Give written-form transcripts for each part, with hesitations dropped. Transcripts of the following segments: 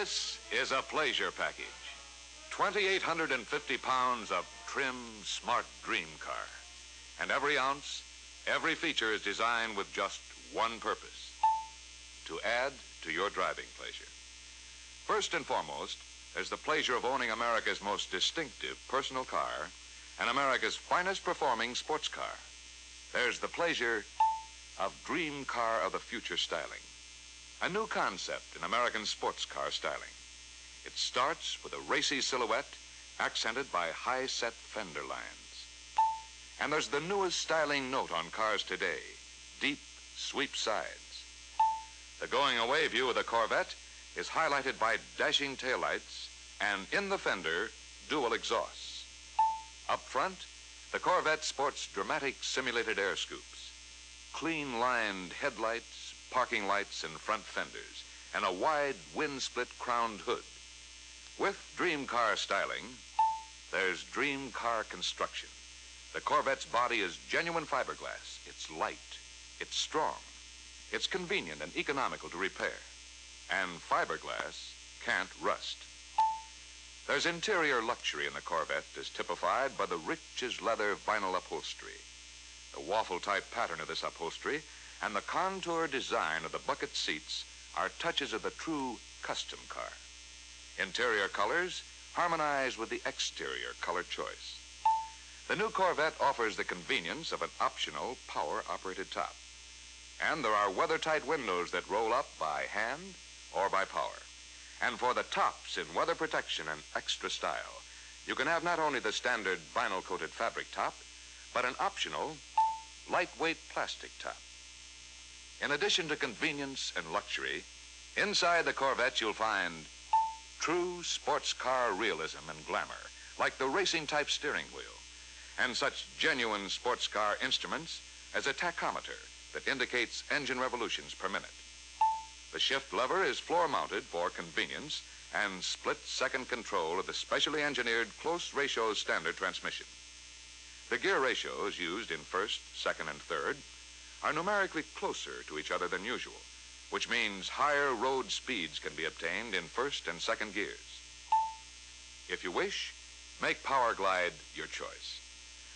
This is a pleasure package. 2,850 pounds of trim, smart dream car. And every ounce, every feature is designed with just one purpose: to add to your driving pleasure. First and foremost, there's the pleasure of owning America's most distinctive personal car and America's finest performing sports car. There's the pleasure of dream car of the future styling. A new concept in American sports car styling. It starts with a racy silhouette accented by high-set fender lines. And there's the newest styling note on cars today: deep, sweep sides. The going-away view of the Corvette is highlighted by dashing taillights and, in the fender, dual exhausts. Up front, the Corvette sports dramatic simulated air scoops, clean-lined headlights, parking lights, and front fenders, and a wide wind-split crowned hood. With dream car styling, there's dream car construction. The Corvette's body is genuine fiberglass. It's light, it's strong, it's convenient and economical to repair, and fiberglass can't rust. There's interior luxury in the Corvette, as typified by the rich as leather vinyl upholstery. The waffle-type pattern of this upholstery and the contour design of the bucket seats are touches of the true custom car. Interior colors harmonize with the exterior color choice. The new Corvette offers the convenience of an optional power-operated top. And there are weather-tight windows that roll up by hand or by power. And for the tops in weather protection and extra style, you can have not only the standard vinyl-coated fabric top, but an optional lightweight plastic top. In addition to convenience and luxury, inside the Corvette you'll find true sports car realism and glamour, like the racing-type steering wheel, and such genuine sports car instruments as a tachometer that indicates engine revolutions per minute. The shift lever is floor-mounted for convenience and split-second control of the specially engineered close-ratio standard transmission. The gear ratios used in first, second, and third are numerically closer to each other than usual, which means higher road speeds can be obtained in first and second gears. If you wish, make Power Glide your choice.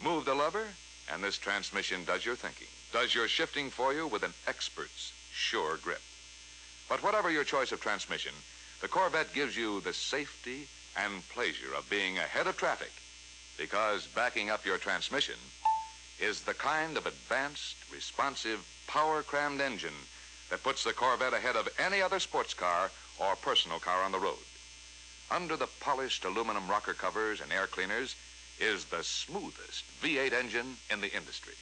Move the lever, and this transmission does your thinking, does your shifting for you with an expert's sure grip. But whatever your choice of transmission, the Corvette gives you the safety and pleasure of being ahead of traffic, because backing up your transmission is the kind of advanced, responsive, power-crammed engine that puts the Corvette ahead of any other sports car or personal car on the road. Under the polished aluminum rocker covers and air cleaners is the smoothest V8 engine in the industry.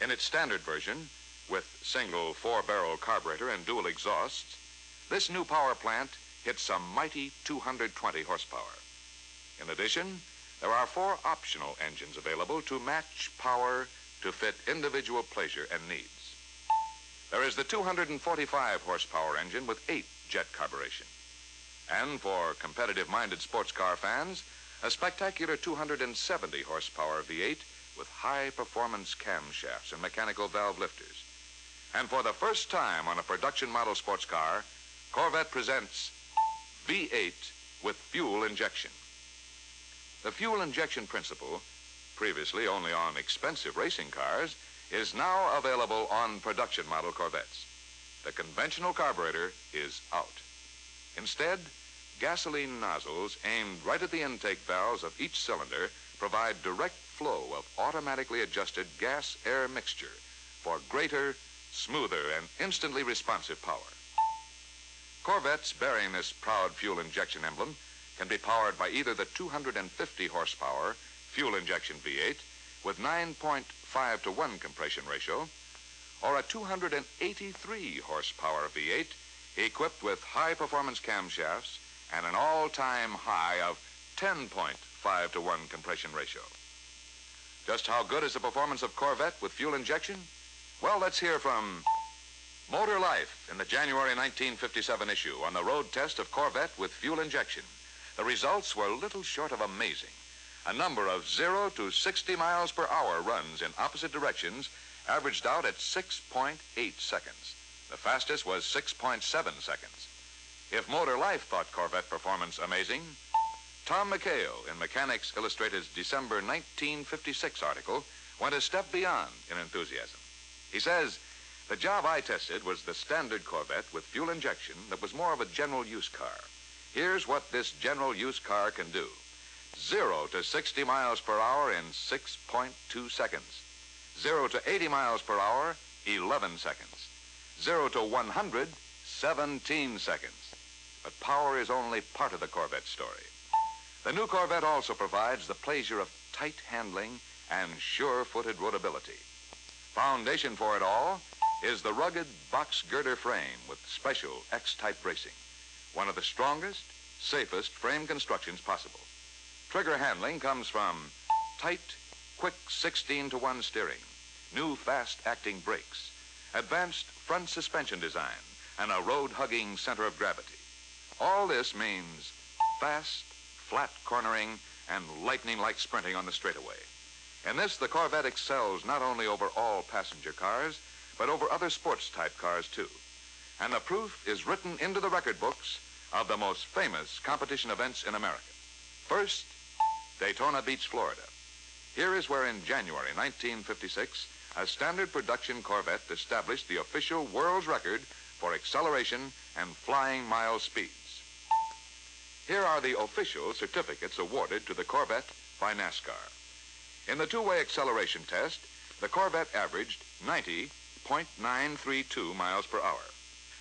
In its standard version, with single 4-barrel carburetor and dual exhausts, this new power plant hits a mighty 220 horsepower. In addition, there are 4 optional engines available to match power to fit individual pleasure and needs. There is the 245 horsepower engine with 8 jet carburation. And for competitive-minded sports car fans, a spectacular 270 horsepower V8 with high-performance camshafts and mechanical valve lifters. And for the first time on a production model sports car, Corvette presents V8 with fuel injection. The fuel injection principle, previously only on expensive racing cars, is now available on production model Corvettes. The conventional carburetor is out. Instead, gasoline nozzles aimed right at the intake valves of each cylinder provide direct flow of automatically adjusted gas-air mixture for greater, smoother, and instantly responsive power. Corvettes bearing this proud fuel injection emblem can be powered by either the 250 horsepower fuel injection V8 with 9.5 to 1 compression ratio, or a 283 horsepower V8 equipped with high performance camshafts and an all-time high of 10.5 to 1 compression ratio. Just how good is the performance of Corvette with fuel injection? Well, let's hear from Motor Life in the January 1957 issue on the road test of Corvette with fuel injection. The results were little short of amazing. A number of 0 to 60 miles per hour runs in opposite directions averaged out at 6.8 seconds. The fastest was 6.7 seconds. If Motor Life thought Corvette performance amazing, Tom McHale in Mechanics Illustrated's December 1956 article went a step beyond in enthusiasm. He says, "The job I tested was the standard Corvette with fuel injection that was more of a general use car. Here's what this general use car can do. 0 to 60 miles per hour in 6.2 seconds. 0 to 80 miles per hour, 11 seconds. 0 to 100, 17 seconds. But power is only part of the Corvette story. The new Corvette also provides the pleasure of tight handling and sure-footed roadability. Foundation for it all is the rugged box girder frame with special X-type bracing, one of the strongest, safest frame constructions possible. Trigger handling comes from tight, quick 16-to-1 steering, new fast-acting brakes, advanced front suspension design, and a road-hugging center of gravity. All this means fast, flat cornering, and lightning-like sprinting on the straightaway. In this, the Corvette excels not only over all passenger cars, but over other sports-type cars, too. And the proof is written into the record books of the most famous competition events in America. First, Daytona Beach, Florida. Here is where in January 1956, a standard production Corvette established the official world's record for acceleration and flying mile speeds. Here are the official certificates awarded to the Corvette by NASCAR. In the two-way acceleration test, the Corvette averaged 90.932 miles per hour.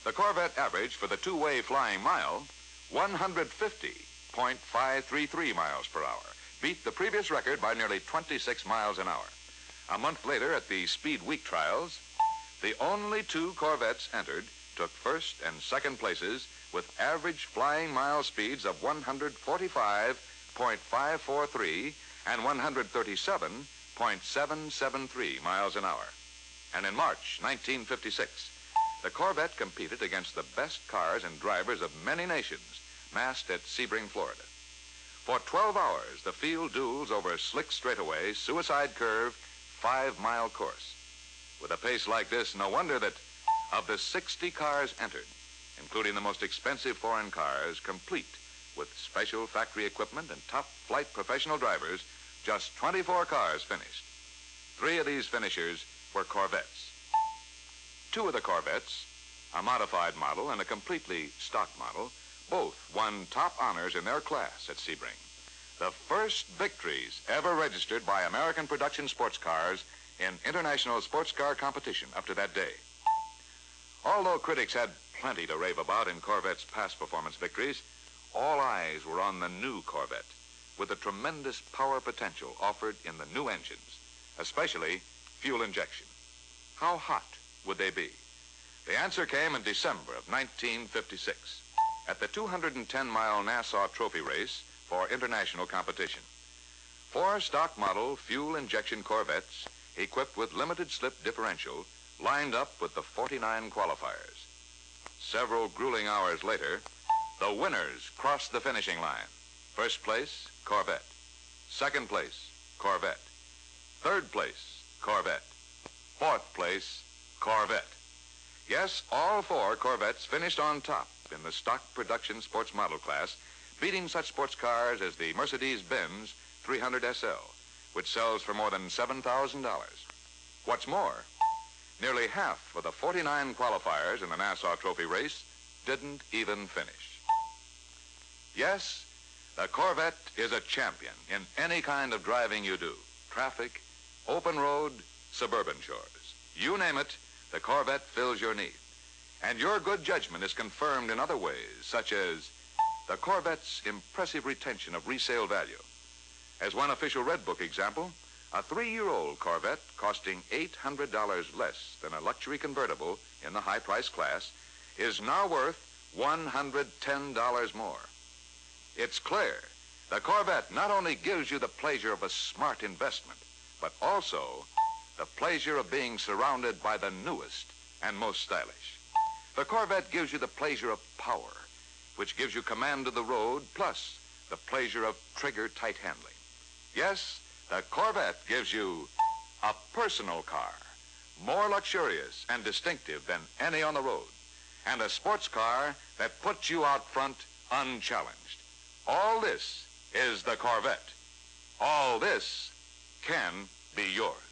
The Corvette averaged for the two-way flying mile 150.533 miles per hour, beat the previous record by nearly 26 miles an hour. A month later, at the Speed Week trials, the only two Corvettes entered took first and second places with average flying mile speeds of 145.543 and 137.773 miles an hour. And in March 1956, the Corvette competed against the best cars and drivers of many nations, massed at Sebring, Florida. For 12 hours, the field duels over slick straightaway, suicide curve, 5-mile course. With a pace like this, no wonder that of the 60 cars entered, including the most expensive foreign cars, complete with special factory equipment and top-flight professional drivers, just 24 cars finished. 3 of these finishers were Corvettes. 2 of the Corvettes, a modified model and a completely stock model, both won top honors in their class at Sebring. The first victories ever registered by American production sports cars in international sports car competition up to that day. Although critics had plenty to rave about in Corvette's past performance victories, all eyes were on the new Corvette, with the tremendous power potential offered in the new engines, especially fuel injection. How hot would they be? The answer came in December of 1956 at the 210-mile Nassau Trophy Race for international competition. 4 stock model fuel injection Corvettes equipped with limited slip differential lined up with the 49 qualifiers. Several grueling hours later, the winners crossed the finishing line. First place, Corvette. Second place, Corvette. Third place, Corvette. Fourth place, Corvette. Yes, all 4 Corvettes finished on top in the stock production sports model class, beating such sports cars as the Mercedes-Benz 300 SL, which sells for more than $7,000. What's more, nearly half of the 49 qualifiers in the Nassau Trophy race didn't even finish. Yes, the Corvette is a champion in any kind of driving you do. Traffic, open road, suburban chores. You name it, the Corvette fills your need. And your good judgment is confirmed in other ways, such as the Corvette's impressive retention of resale value. As one official Red Book example, a 3-year-old Corvette costing $800 less than a luxury convertible in the high-price class is now worth $110 more. It's clear the Corvette not only gives you the pleasure of a smart investment, but also the pleasure of being surrounded by the newest and most stylish. The Corvette gives you the pleasure of power, which gives you command of the road, plus the pleasure of trigger-tight handling. Yes, the Corvette gives you a personal car, more luxurious and distinctive than any on the road. and a sports car that puts you out front unchallenged. All this is the Corvette. All this can be yours.